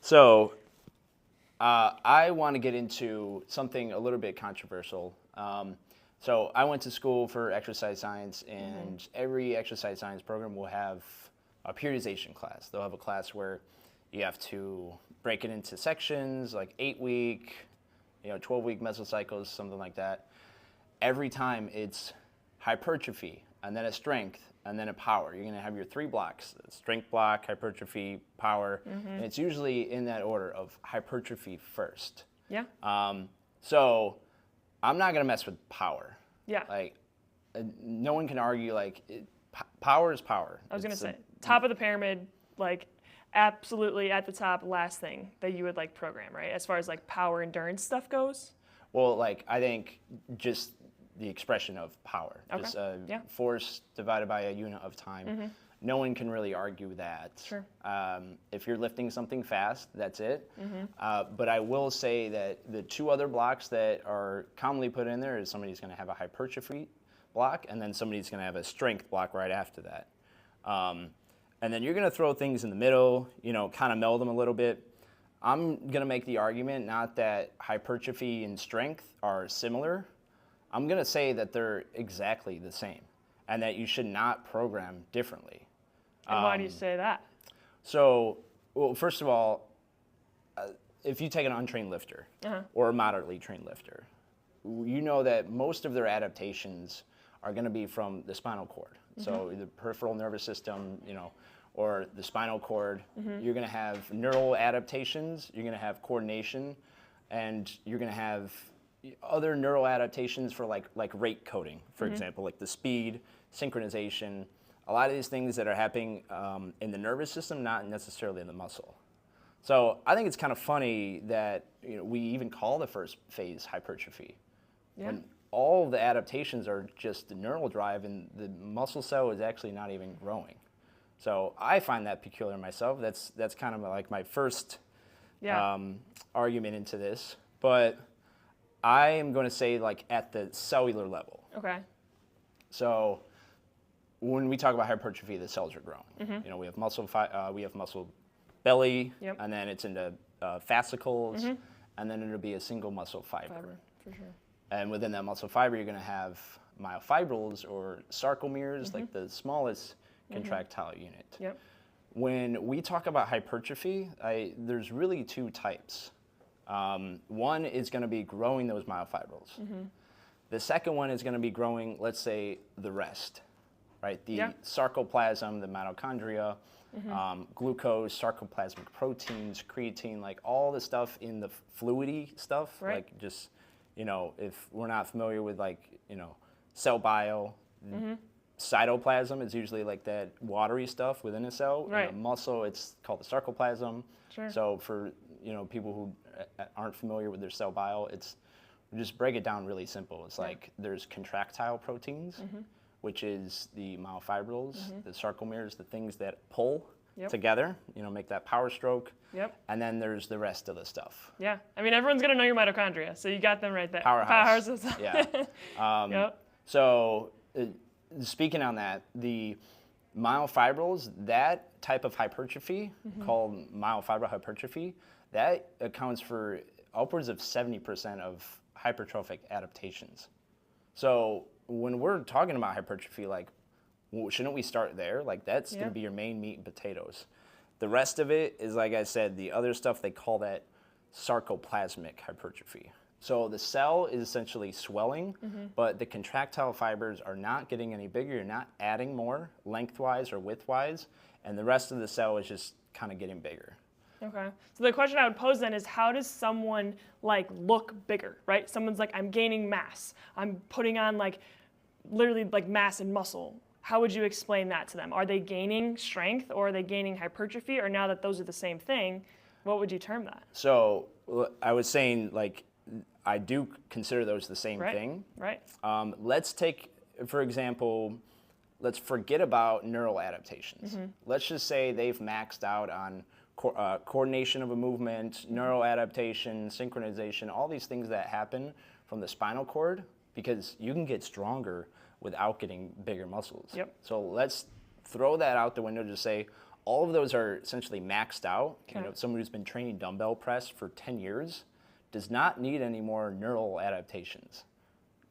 So I want to get into something a little bit controversial. So I went to school for exercise science, and every exercise science program will have a periodization class. They'll have a class where you have to break it into sections, like 8-week, 12-week mesocycles, something like that. Every time it's hypertrophy, and then a strength, and then a power. You're going to have your 3 blocks: strength block, hypertrophy, power, and it's usually in that order of hypertrophy first. Yeah. So I'm not going to mess with power. Yeah. Like, no one can argue, power is power. I was going to say, top of the pyramid, absolutely at the top, last thing that you would program, right? As far as power endurance stuff goes? Well, I think just the expression of power. Okay. Just Yeah. force divided by a unit of time. No one can really argue that. Sure. If you're lifting something fast, that's it. But I will say that the 2 other blocks that are commonly put in there is somebody's going to have a hypertrophy block, and then somebody's going to have a strength block right after that. And then you're going to throw things in the middle, kind of meld them a little bit. I'm going to make the argument not that hypertrophy and strength are similar. I'm going to say that they're exactly the same, and that you should not program differently. And why do you say that? So, well, first of all, if you take an untrained lifter or a moderately trained lifter, you know that most of their adaptations are going to be from the spinal cord. So the peripheral nervous system, or the spinal cord. You're going to have neural adaptations, you're going to have coordination, and you're going to have other neural adaptations for like rate coding, for example, like the speed, synchronization, a lot of these things that are happening in the nervous system, not necessarily in the muscle. So I think it's kind of funny that we even call the first phase hypertrophy. Yeah. When all the adaptations are just the neural drive, and the muscle cell is actually not even growing. So I find that peculiar myself. That's kind of like my first argument into this. But I am going to say at the cellular level. Okay. So when we talk about hypertrophy, the cells are growing. We have muscle belly, and then it's into fascicles, and then it'll be a single muscle fiber. For sure. And within that muscle fiber, you're going to have myofibrils or sarcomeres, like the smallest contractile unit. Yep. When we talk about hypertrophy, there's really 2 types. One is going to be growing those myofibrils. The second one is going to be growing, let's say, the rest, right? The sarcoplasm, the mitochondria, glucose, sarcoplasmic proteins, creatine, all the stuff in the fluidy stuff, right. If we're not familiar with cell bio, cytoplasm is usually like that watery stuff within a cell. Right. In a muscle, it's called the sarcoplasm. Sure. So for people who aren't familiar with their cell bio, just break it down really simple. It's like there's contractile proteins, which is the myofibrils, the sarcomeres, the things that pull together, make that power stroke. Yep. And then there's the rest of the stuff. Yeah. I mean, everyone's going to know your mitochondria, so you got them right there. Powerhouse. Powerhouses. Yeah. So speaking on that, the myofibrils, that type of hypertrophy called myofibril hypertrophy, that accounts for upwards of 70% of hypertrophic adaptations. So when we're talking about hypertrophy, shouldn't we start there? That's going to be your main meat and potatoes. The rest of it is, like I said, the other stuff, they call that sarcoplasmic hypertrophy. So the cell is essentially swelling, but the contractile fibers are not getting any bigger. You're not adding more lengthwise or widthwise, and the rest of the cell is just kind of getting bigger. Okay. So the question I would pose then is, how does someone look bigger, right? Someone's I'm gaining mass. I'm putting on literally mass and muscle. How would you explain that to them? Are they gaining strength, or are they gaining hypertrophy? Or now that those are the same thing, what would you term that? So I was saying I do consider those the same thing. Right. Let's take, for example, let's forget about neural adaptations. Let's just say they've maxed out on coordination of a movement, neural adaptation, synchronization, all these things that happen from the spinal cord, because you can get stronger without getting bigger muscles. Yep. So let's throw that out the window to say all of those are essentially maxed out. Okay. You know, someone who's been training dumbbell press for 10 years does not need any more neural adaptations.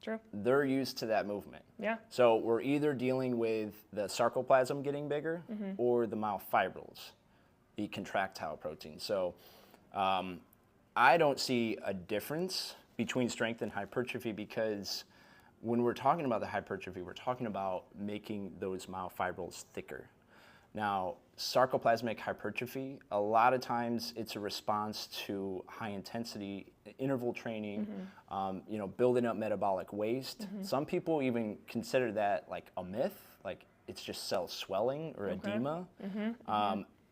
True. They're used to that movement. Yeah. So we're either dealing with the sarcoplasm getting bigger or the myofibrils, the contractile protein. So I don't see a difference between strength and hypertrophy, because when we're talking about the hypertrophy, we're talking about making those myofibrils thicker. Now, sarcoplasmic hypertrophy, a lot of times it's a response to high intensity interval training, you know, building up metabolic waste. Some people even consider that like a myth, like it's just cell swelling or edema.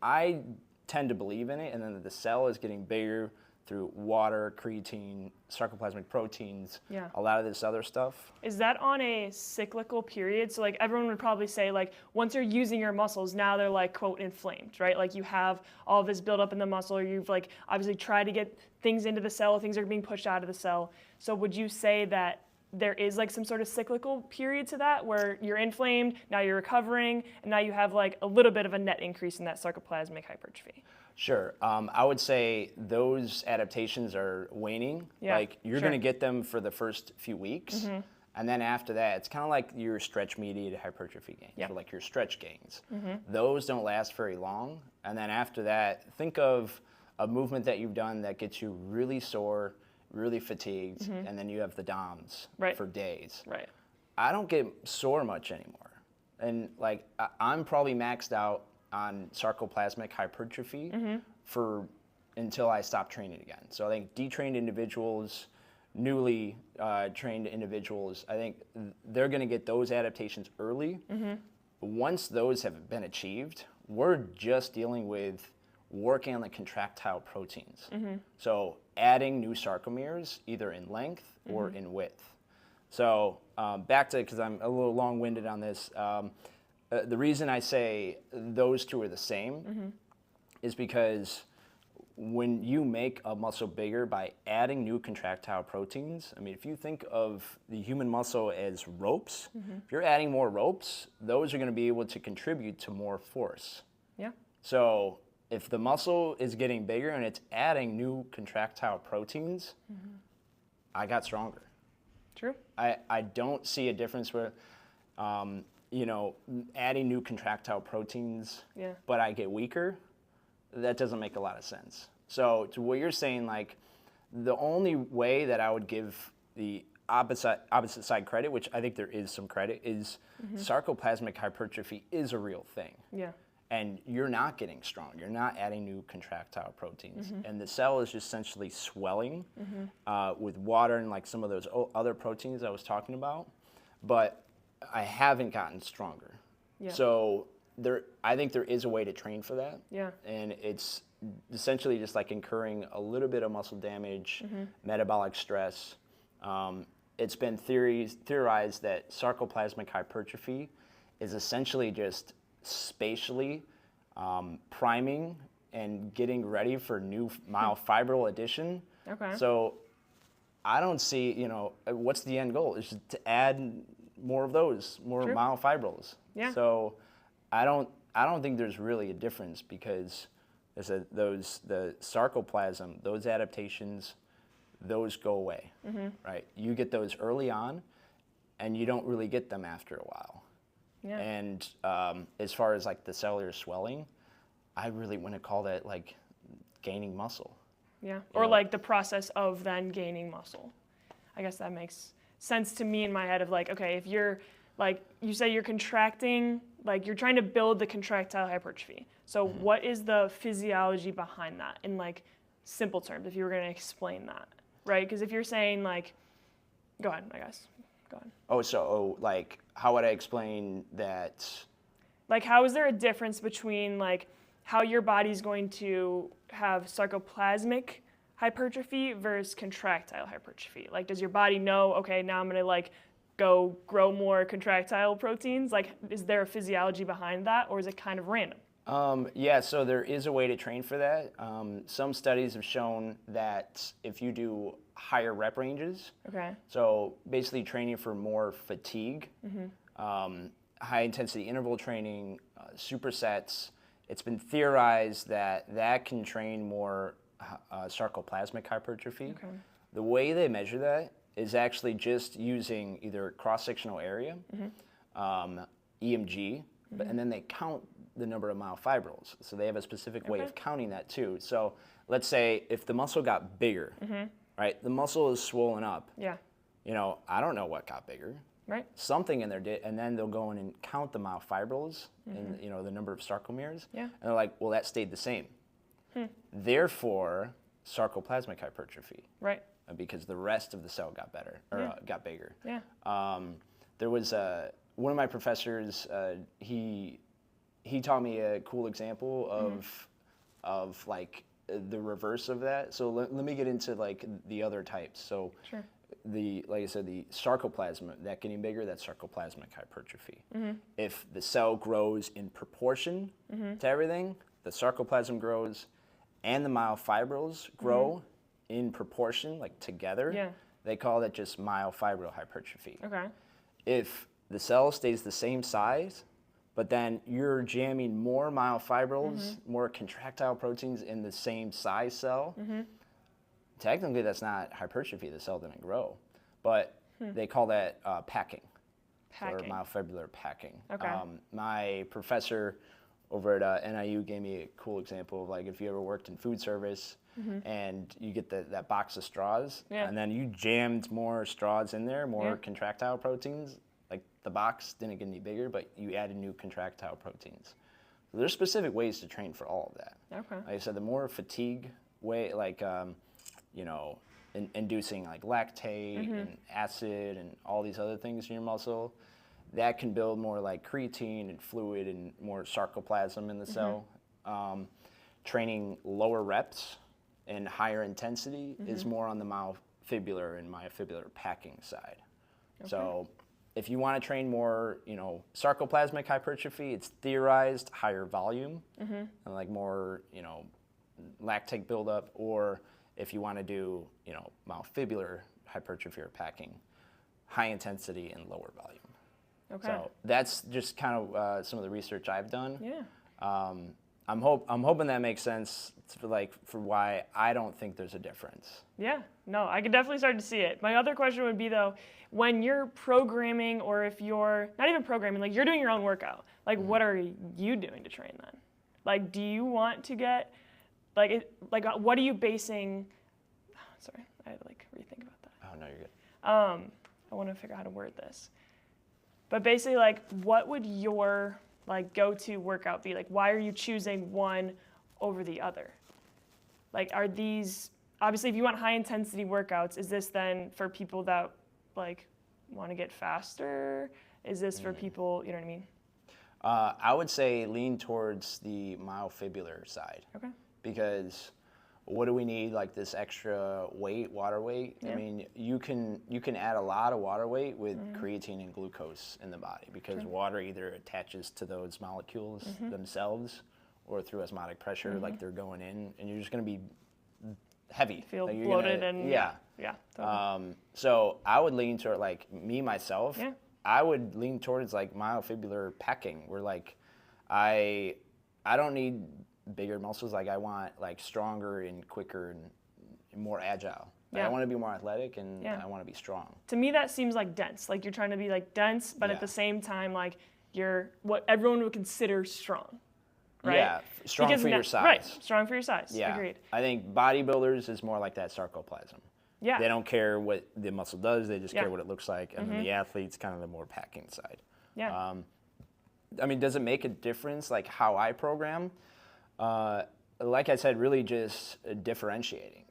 I tend to believe in it, and then the cell is getting bigger through water, creatine, sarcoplasmic proteins, a lot of this other stuff. Is that on a cyclical period? So like everyone would probably say like once you're using your muscles, now they're like quote inflamed, right? Like you have all this buildup in the muscle, or you've like obviously tried to get things into the cell, things are being pushed out of the cell. So would you say that there is like some sort of cyclical period to that where you're inflamed, now you're recovering, and now you have like a little bit of a net increase in that sarcoplasmic hypertrophy? Sure. I would say those adaptations are waning. Yeah, like you're going to get them for the first few weeks. And then after that, it's kind of like your stretch-mediated hypertrophy gains, or like your stretch gains. Those don't last very long. And then after that, think of a movement that you've done that gets you really sore, really fatigued, and then you have the DOMs for days. Right. I don't get sore much anymore. And like I'm probably maxed out on sarcoplasmic hypertrophy for until I stop training again. So I think detrained individuals, newly trained individuals, I think they're going to get those adaptations early. Once those have been achieved, we're just dealing with working on the contractile proteins. So adding new sarcomeres, either in length or in width. So back to, because I'm a little long-winded on this, the reason I say those two are the same is because when you make a muscle bigger by adding new contractile proteins, I mean, if you think of the human muscle as ropes, if you're adding more ropes, those are going to be able to contribute to more force. Yeah. So if the muscle is getting bigger and it's adding new contractile proteins, I got stronger. True. I don't see a difference where, you know, adding new contractile proteins, but I get weaker. That doesn't make a lot of sense. So to what you're saying, like the only way that I would give the opposite side credit, which I think there is some credit, is sarcoplasmic hypertrophy is a real thing. Yeah. And you're not getting strong. You're not adding new contractile proteins. And the cell is just essentially swelling with water and like some of those other proteins I was talking about. But I haven't gotten stronger. Yeah. So I think there is a way to train for that. Yeah. And it's essentially just like incurring a little bit of muscle damage, metabolic stress. It's been theorized that sarcoplasmic hypertrophy is essentially just spatially priming and getting ready for new myofibril addition. Okay. So I don't see, you know, what's the end goal? It's just to add more of those, more myofibrils. Yeah. So I don't think there's really a difference, because the sarcoplasm, those adaptations, those go away, right? You get those early on, and you don't really get them after a while. Yeah. And as far as like the cellular swelling, I really wouldn't call that like gaining muscle. Yeah. Or like the process of then gaining muscle. I guess that makes sense to me in my head of like, okay, if you're like, you say you're contracting, like you're trying to build the contractile hypertrophy. So what is the physiology behind that in like simple terms, if you were going to explain that, right? Because if you're saying like, go ahead, I guess. Go ahead. Like, how would I explain that? Like, how is there a difference between like how your body's going to have sarcoplasmic hypertrophy versus contractile hypertrophy? Like, does your body know, okay, now I'm going to like go grow more contractile proteins? Like, is there a physiology behind that, or is it kind of random? Yeah, so there is a way to train for that. Some studies have shown that if you do higher rep ranges, so basically training for more fatigue, high intensity interval training, supersets, it's been theorized that that can train more sarcoplasmic hypertrophy. Okay. The way they measure that is actually just using either cross-sectional area, EMG, and then they count the number of myofibrils. So they have a specific way of counting that too. So let's say if the muscle got bigger, right? The muscle is swollen up. Yeah. You know, I don't know what got bigger. Right. Something in there did, and then they'll go in and count the myofibrils and, you know, the number of sarcomeres. Yeah. And they're like, well, that stayed the same. Therefore, sarcoplasmic hypertrophy. Right. Because the rest of the cell got better, or got bigger. Yeah. There was one of my professors, he taught me a cool example of like the reverse of that. So let me get into like the other types. So Sure. like I said, the sarcoplasm, that getting bigger, that's sarcoplasmic hypertrophy. If the cell grows in proportion to everything, the sarcoplasm grows and the myofibrils grow in proportion, like together, they call that just myofibril hypertrophy. Okay. If the cell stays the same size, but then you're jamming more myofibrils, more contractile proteins in the same size cell, technically that's not hypertrophy, the cell didn't grow. But they call that packing, or myofibrillar packing. Okay. My professor over at NIU gave me a cool example of like if you ever worked in food service and you get that box of straws, and then you jammed more straws in there, more contractile proteins, like the box didn't get any bigger, but you added new contractile proteins. So there's specific ways to train for all of that. Okay. Like I said, the more fatigue way, like, you know, inducing like lactate and acid and all these other things in your muscle, that can build more like creatine and fluid and more sarcoplasm in the cell. Training lower reps and higher intensity is more on the myofibular and myofibular packing side. So if you want to train more, you know, sarcoplasmic hypertrophy, it's theorized higher volume and like more, you know, lactate buildup, or if you want to do, you know, myofibular hypertrophy or packing, high intensity and lower volume. Okay. So that's just kind of some of the research I've done. Yeah. I'm hoping that makes sense for why I don't think there's a difference. Yeah, no, I could definitely start to see it. My other question would be though, when you're programming, or if you're not even programming, like you're doing your own workout, like what are you doing to train then? Like, do you want to get, what are you basing, sorry, I had to like rethink about that. Oh, no, you're good. I want to figure out how to word this. But basically, like, what would your like go-to workout be? Like, why are you choosing one over the other? Like, are these, obviously if you want high intensity workouts, is this then for people that like want to get faster? Is this for people, you know what I mean? I would say lean towards the myofibular side. Okay. Because what do we need, like this extra weight, water weight? I mean, you can add a lot of water weight with creatine and glucose in the body, because water either attaches to those molecules themselves or through osmotic pressure, like they're going in, and you're just going to be heavy. Feel like bloated and yeah. Totally. So I would lean toward, like me myself, Yeah. I would lean towards like myofibular packing, where like I don't need bigger muscles. Like I want like stronger and quicker and more agile. Like, I want to be more athletic and I want to be strong. To me, that seems like dense. Like you're trying to be like dense, but at the same time, like you're what everyone would consider strong, right? Yeah, strong for your size. Right, strong for your size. Yeah, Agreed. I think bodybuilders is more like that sarcoplasm. Yeah. They don't care what the muscle does; they just care what it looks like. And then the athlete's kind of the more packing side. Yeah. I mean, does it make a difference, like how I program? Like I said, really just differentiating.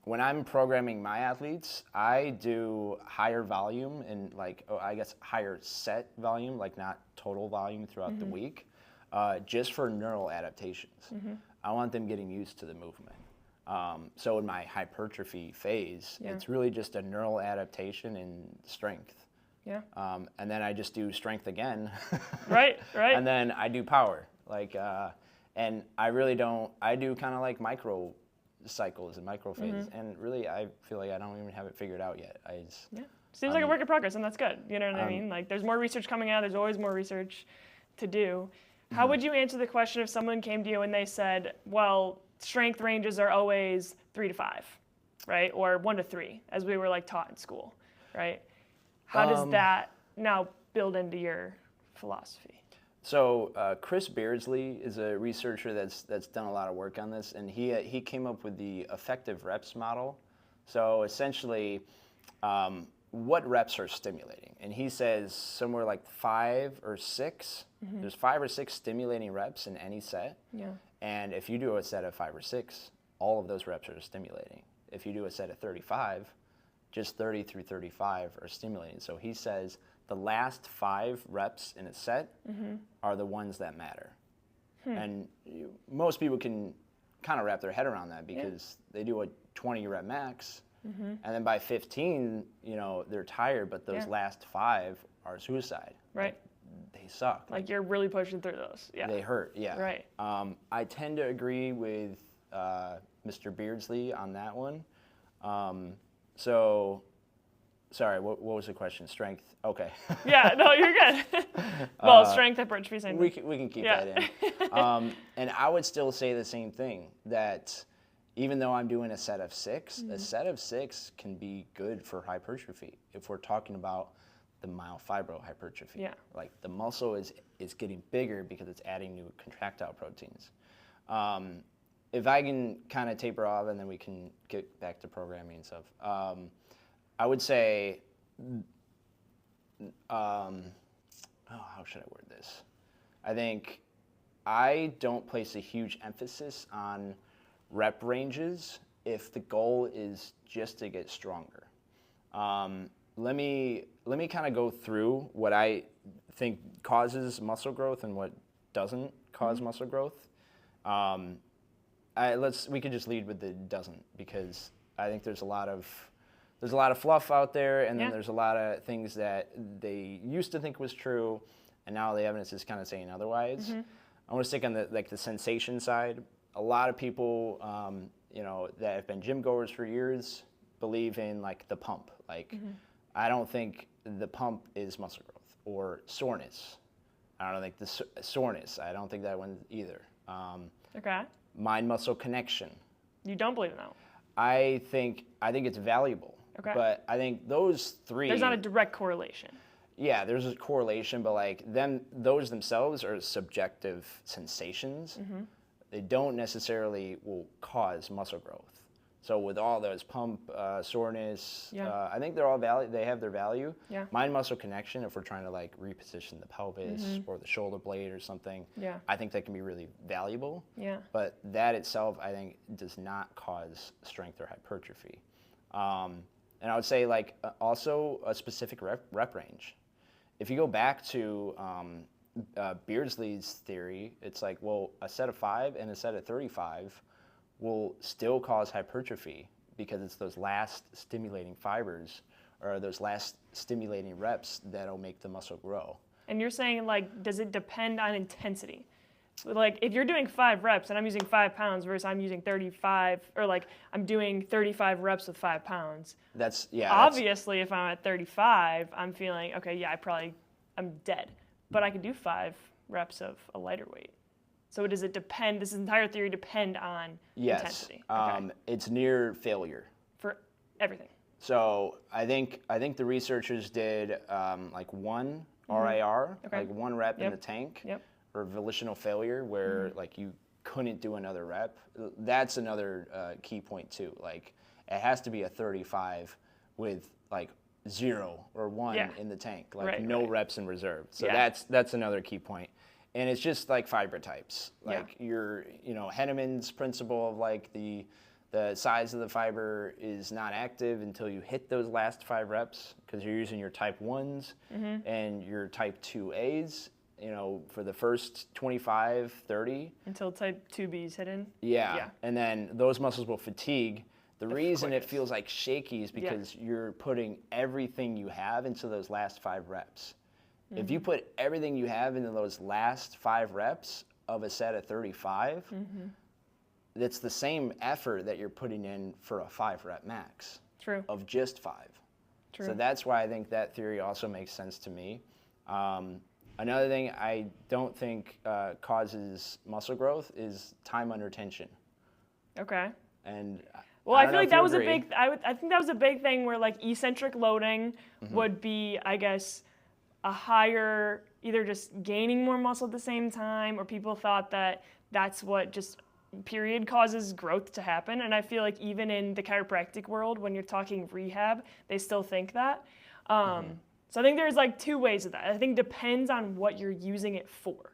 When I'm programming my athletes, I do higher volume and I guess higher set volume, like not total volume throughout the week, just for neural adaptations. I want them getting used to the movement. So in my hypertrophy phase, it's really just a neural adaptation and strength. Yeah. And then I just do strength again. Right. And then I do power. And I really don't, I do kind of like micro cycles and micro phases. And really, I feel like I don't even have it figured out yet. Seems like a work in progress, and that's good. You know what I mean? Like, there's more research coming out. There's always more research to do. How would you answer the question if someone came to you and they said, well, strength ranges are always 3 to 5, right? Or 1 to 3, as we were like taught in school, right? How does that now build into your philosophy? So Chris Beardsley is a researcher that's done a lot of work on this, and he came up with the effective reps model. So essentially, what reps are stimulating? And he says somewhere like 5 or 6. There's 5 or 6 stimulating reps in any set. Yeah. And if you do a set of 5 or 6, all of those reps are stimulating. If you do a set of 35, just 30 through 35 are stimulating. So he says the last 5 reps in a set are the ones that matter. And most people can kind of wrap their head around that because they do a 20 rep max, and then by 15, they're tired, but those last 5 are suicide. Right. They suck. Like you're really pushing through those. Yeah. They hurt, yeah. Right. I tend to agree with Mr. Beardsley on that one. So, sorry, what was the question? Strength? Okay. Yeah, no, you're good. Well, strength, hypertrophy, same thing. We can keep that in. And I would still say the same thing, that even though I'm doing a set of 6, a set of 6 can be good for hypertrophy if we're talking about the myofibro hypertrophy. Yeah. Like the muscle is getting bigger because it's adding new contractile proteins. If I can kind of taper off and then we can get back to programming and stuff, I would say, how should I word this? I think I don't place a huge emphasis on rep ranges if the goal is just to get stronger. Let me kind of go through what I think causes muscle growth and what doesn't cause muscle growth. We could just lead with the doesn't, because I think there's a lot of fluff out there, and then there's a lot of things that they used to think was true, and now the evidence is kind of saying otherwise. I want to stick on the sensation side. A lot of people, that have been gym goers for years believe in like the pump. I don't think the pump is muscle growth or soreness. I don't think the soreness. I don't think that one either. Okay. Mind-muscle connection. You don't believe in that one? I think it's valuable. Okay. But I think those 3. There's not a direct correlation. Yeah, there's a correlation, but those themselves are subjective sensations. They don't necessarily will cause muscle growth. So with all those pump, soreness, I think they're all valid. They have their value. Yeah. Mind-muscle connection, if we're trying to reposition the pelvis or the shoulder blade or something, I think that can be really valuable. Yeah. But that itself, I think, does not cause strength or hypertrophy. And I would say also a specific rep range. If you go back to Beardsley's theory, it's a set of 5 and a set of 35 will still cause hypertrophy because it's those last stimulating fibers or those last stimulating reps that'll make the muscle grow. And you're saying does it depend on intensity? If you're doing 5 reps and I'm using 5 pounds versus I'm using 35, or I'm doing 35 reps with 5 pounds. Obviously, if I'm at 35, I'm feeling, okay, I'm dead. But I could do 5 reps of a lighter weight. So does it depend, does this entire theory depend on intensity? Yes, it's near failure. For everything. So I think the researchers did 1 RIR, 1 rep in the tank, or volitional failure where you couldn't do another rep. That's another key point too. It has to be a 35 with 0 or 1 in the tank, no reps in reserve. So that's another key point. And it's just fiber types. Your, Henneman's principle of the size of the fiber is not active until you hit those last 5 reps, because you're using your type 1s and your type 2As, for the first 25, 30. Until type 2B's hit in? Yeah. And then those muscles will fatigue. The reason it feels shaky is because you're putting everything you have into those last 5 reps. If you put everything you have into those last 5 reps of a set of 35, it's the same effort that you're putting in for a 5 rep max. True. Of just 5. True. So that's why I think that theory also makes sense to me. Another thing I don't think causes muscle growth is time under tension. Okay. And Well, I I don't feel know like if that you was agree. a big. I think that was a big thing where like eccentric loading would be, I guess, a higher, either just gaining more muscle at the same time, or people thought that that's what just period causes growth to happen. And I feel like even in the chiropractic world, when you're talking rehab, they still think that. So I think there's like two ways of that. I think it depends on what you're using it for.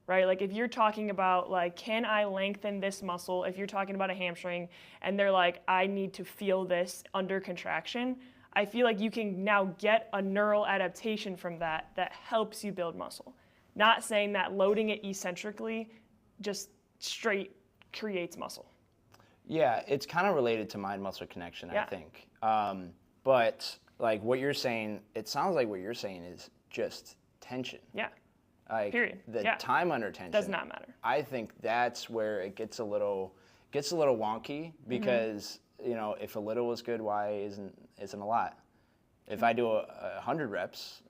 Right? Like if you're talking about like, can I lengthen this muscle? If you're talking about a hamstring and they're like, I need to feel this under contraction, I feel like you can now get a neural adaptation from that that helps you build muscle. Not saying that loading it eccentrically just straight creates muscle. Yeah, it's kind of related to mind-muscle connection, Yeah. I think. But like what you're saying, it sounds like what you're saying is just tension. Yeah. Like Period. the Yeah. time under tension Does not matter. I think that's where it gets a little wonky because you know, if a little is good, why isn't a lot? If I do 100 reps,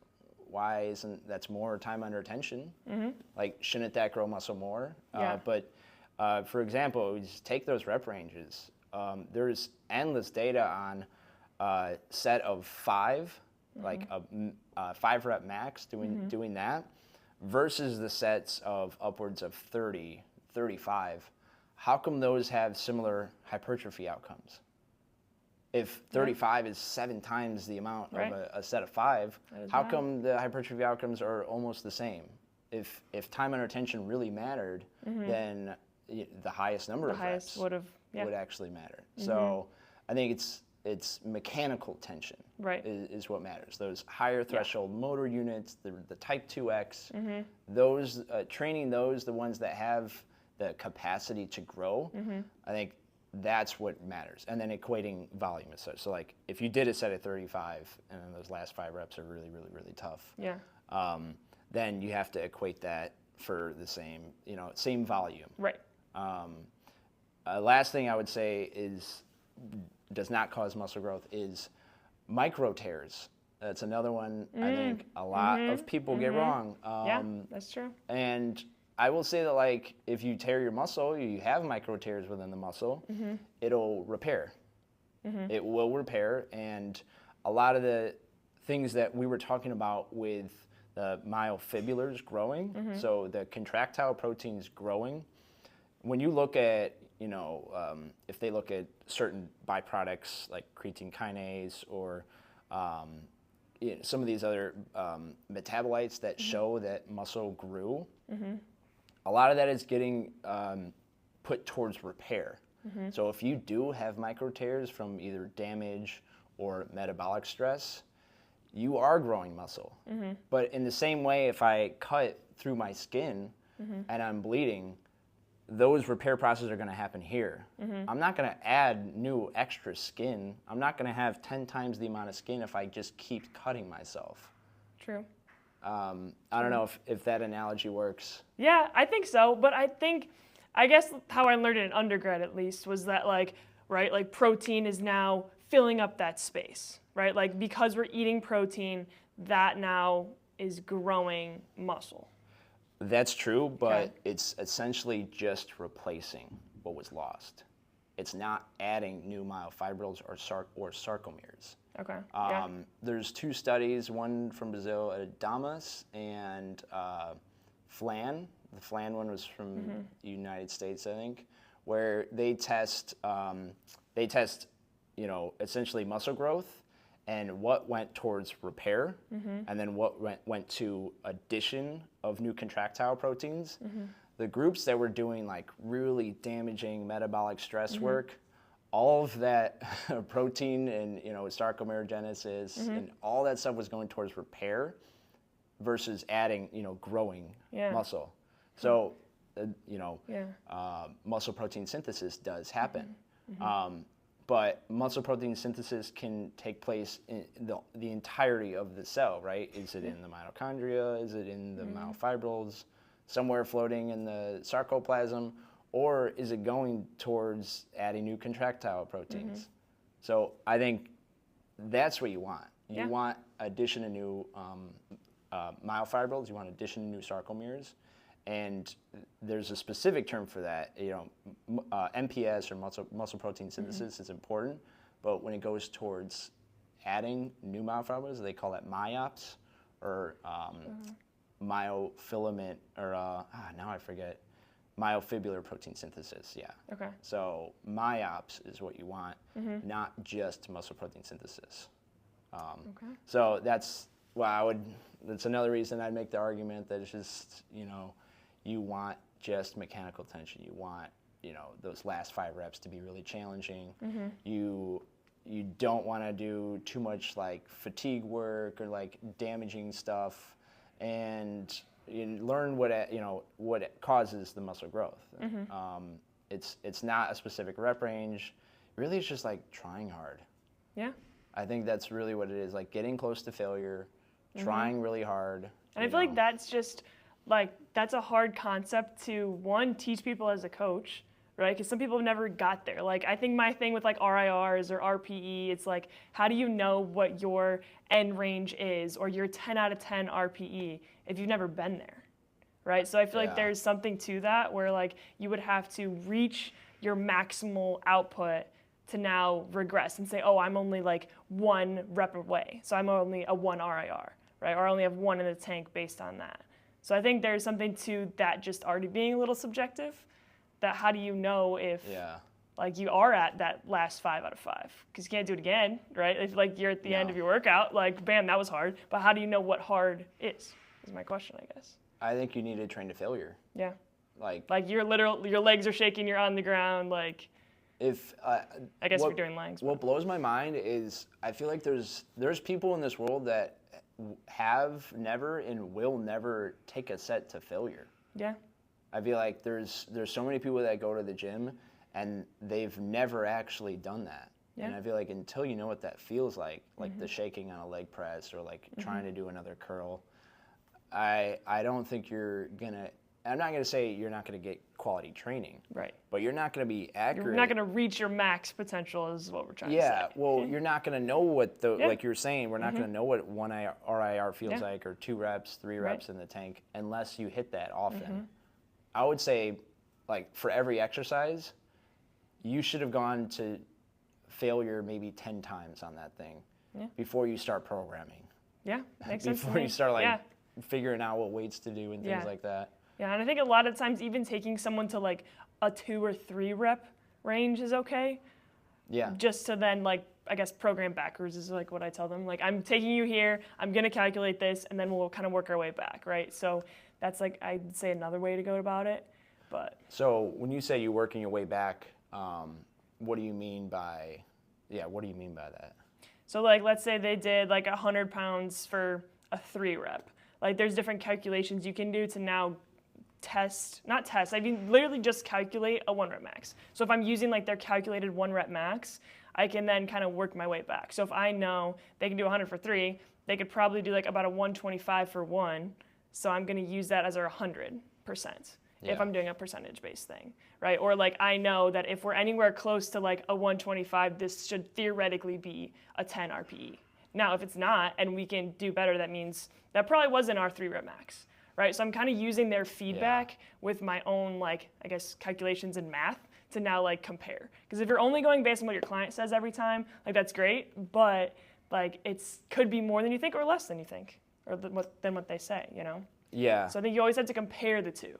why isn't that's more time under tension? Like shouldn't that grow muscle more? Yeah. But for example, we just take those rep ranges. There's endless data on a set of 5, like a 5 rep max doing that, versus the sets of upwards of 30, 35. How come those have similar hypertrophy outcomes? If 35 is 7 times the amount Right. of a set of 5, is how wild. come the hypertrophy outcomes are almost the same? If time under tension really mattered, then the highest number of highest reps would have, yeah. would actually matter. So I think it's mechanical tension Right. is what matters. Those higher threshold motor units, the type 2X, those training those, the ones that have the capacity to grow, I think that's what matters. And then equating volume as such. So like if you did a set of 35 and then those last 5 reps are really, really, really tough, Yeah. then you have to equate that for the same volume. Right. Last thing I would say does not cause muscle growth is micro tears. That's another one I think a lot of people get wrong. Yeah, that's true. And I will say that like if you tear your muscle, you have micro tears within the muscle, it'll repair. It will repair, and a lot of the things that we were talking about with the myofibrillars growing, so the contractile proteins growing, when you look at, if they look at certain byproducts like creatine kinase or some of these other metabolites that show that muscle grew, a lot of that is getting put towards repair. So if you do have micro tears from either damage or metabolic stress, you are growing muscle. But in the same way, if I cut through my skin and I'm bleeding, those repair processes are going to happen here. I'm not going to add new extra skin. I'm not going to have 10 times the amount of skin if I just keep cutting myself. True. I don't know if that analogy works. Yeah, I think so. But I guess how I learned it in undergrad at least was that like protein is now filling up that space, right? Like because we're eating protein, that now is growing muscle. That's true, but Okay. it's essentially just replacing what was lost. It's not adding new myofibrils or sarcomeres. Okay. Yeah. There's 2 studies, one from Brazil, Damas and Flan. The Flan one was from the United States, I think, where they test essentially muscle growth and what went towards repair, and then what went to addition of new contractile proteins. The groups that were doing like really damaging metabolic stress work, all of that protein and sarcomerogenesis and all that stuff was going towards repair versus adding growing muscle. So muscle protein synthesis does happen. But muscle protein synthesis can take place in the entirety of the cell, right? Is it in the mitochondria? Is it in the myofibrils? Somewhere floating in the sarcoplasm? Or is it going towards adding new contractile proteins? So I think that's what you want. You want addition of new myofibrils. You want addition to new sarcomeres. And there's a specific term for that. MPS, or muscle protein synthesis, is important. But when it goes towards adding new myofibrils, they call that myops, or myofilament, or now I forget, myofibrillar protein synthesis, yeah. Okay. So myops is what you want, not just muscle protein synthesis. Okay. So that's another reason I'd make the argument that it's just, you want just mechanical tension. You want, those last 5 reps to be really challenging. You don't want to do too much like fatigue work or like damaging stuff, and you learn what causes the muscle growth. It's not a specific rep range. Really, it's just like trying hard. Yeah. I think that's really what it is, like getting close to failure, trying really hard. And I feel like that's just that's a hard concept to, one, teach people as a coach, right? Because some people have never got there. Like, I think my thing with like RIRs or RPE, it's like, how do you know what your end range is, or your 10 out of 10 RPE if you've never been there, right? So I feel like there's something to that where like you would have to reach your maximal output to now regress and say, oh, I'm only like 1 rep away, so I'm only a 1 RIR, right? Or I only have 1 in the tank based on that. So I think there's something to that just already being a little subjective, that how do you know if like you are at that last 5 out of 5? Because you can't do it again, right? If like you're at the end of your workout, like bam, that was hard. But how do you know what hard is my question, I guess. I think you need to train to failure. Yeah. Like your legs are shaking, you're on the ground, like. If I guess we're doing legs. What blows my mind is I feel like there's people in this world that have never and will never take a set to failure. Yeah. I feel like there's so many people that go to the gym and they've never actually done that. Yeah. And I feel like until you know what that feels like the shaking on a leg press, or like trying to do another curl, I don't think I'm not going to say you're not going to get quality training. Right. But you're not going to be accurate. You're not going to reach your max potential is what we're trying to say. Yeah, well, you're not going to know what like you're saying, we're not going to know what 1 RIR feels like, or 2 reps, 3 reps in the tank, unless you hit that often. I would say, like, for every exercise, you should have gone to failure maybe 10 times on that thing before you start programming. Yeah, makes sense. Before you start, figuring out what weights to do and things like that. Yeah, and I think a lot of times even taking someone to like a 2 or 3 rep range is okay. Yeah. Just to then like, I guess, program backwards is like what I tell them. Like, I'm taking you here, I'm going to calculate this, and then we'll kind of work our way back, right? So that's like, I'd say another way to go about it. But so when you say you're working your way back, what do you mean by that? So like, let's say they did like 100 pounds for a 3 rep. Like, there's different calculations you can do to now literally just calculate a 1 rep max. So if I'm using like their calculated 1 rep max, I can then kind of work my way back. So if I know they can do 100 for 3, they could probably do like about a 125 for 1. So I'm going to use that as our 100% if I'm doing a percentage-based thing, right? Or like, I know that if we're anywhere close to like a 125, this should theoretically be a 10 RPE. Now, if it's not, and we can do better, that means that probably wasn't our 3 rep max. Right, so I'm kind of using their feedback with my own, like, I guess, calculations and math to now, like, compare. Because if you're only going based on what your client says every time, like, that's great, but, like, it's could be more than you think or less than you think, or than what they say, Yeah. So I think you always have to compare the two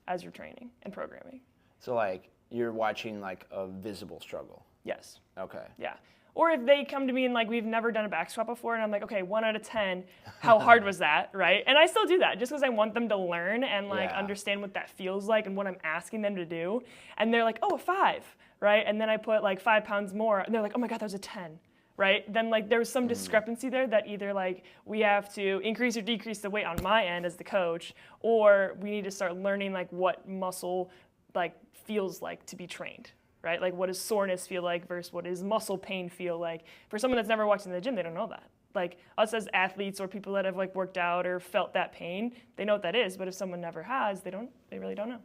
as you're training and programming. So, like, you're watching, like, a visible struggle. Yes. Okay. Yeah. Or if they come to me and like, we've never done a back squat before, and I'm like, okay, 1 out of 10, how hard was that, right? And I still do that just because I want them to learn and like understand what that feels like and what I'm asking them to do. And they're like, oh, a 5, right? And then I put like 5 pounds more, and they're like, oh my God, that was a 10, right? Then like there's some discrepancy there that either like we have to increase or decrease the weight on my end as the coach, or we need to start learning like what muscle like feels like to be trained. Right? Like, what does soreness feel like versus what does muscle pain feel like? For someone that's never walked in the gym, they don't know that. Like, us as athletes or people that have like worked out or felt that pain, they know what that is. But if someone never has, they really don't know.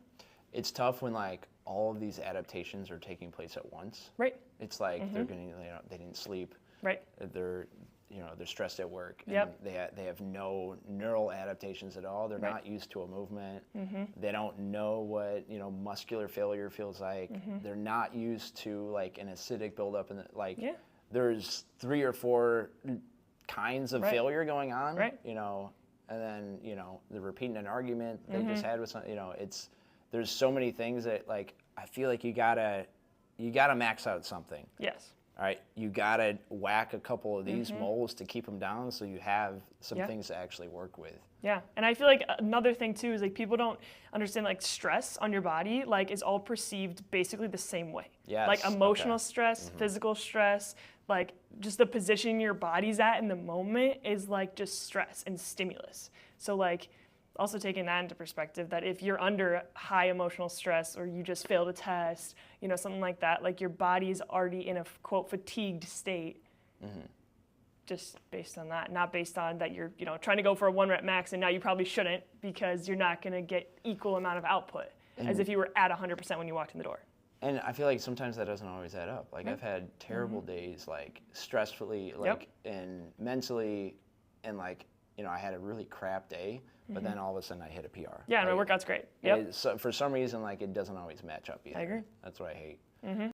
It's tough when like all of these adaptations are taking place at once. Right. It's like they're getting, they didn't sleep. Right. they're stressed at work, and Yep. they have no neural adaptations at all. They're Right. not used to a movement. They don't know what muscular failure feels like. They're not used to like an acidic buildup, and Yeah. there's 3 or 4 kinds of Right. failure going on. Right. And then they're repeating an argument they just had with some. There's so many things that like I feel like you gotta max out something. Yes. All right, you gotta whack a couple of these moles to keep them down, so you have some Yeah. things to actually work with. Yeah, and I feel like another thing too is like people don't understand like stress on your body like is all perceived basically the same way. Yes, Like emotional okay. stress, physical stress, like just the position your body's at in the moment is like just stress and stimulus. So like also taking that into perspective that if you're under high emotional stress or you just failed a test, something like that, like your body is already in a quote fatigued state. Just based on that, not based on that you're trying to go for a 1 rep max and now you probably shouldn't because you're not going to get equal amount of output as if you were at 100% when you walked in the door. And I feel like sometimes that doesn't always add up. Like I've had terrible days, like stressfully, like and mentally, and like I had a really crap day, but then all of a sudden I hit a PR. Yeah, and my workout's great. Yep. So for some reason, like it doesn't always match up either. I agree. That's what I hate.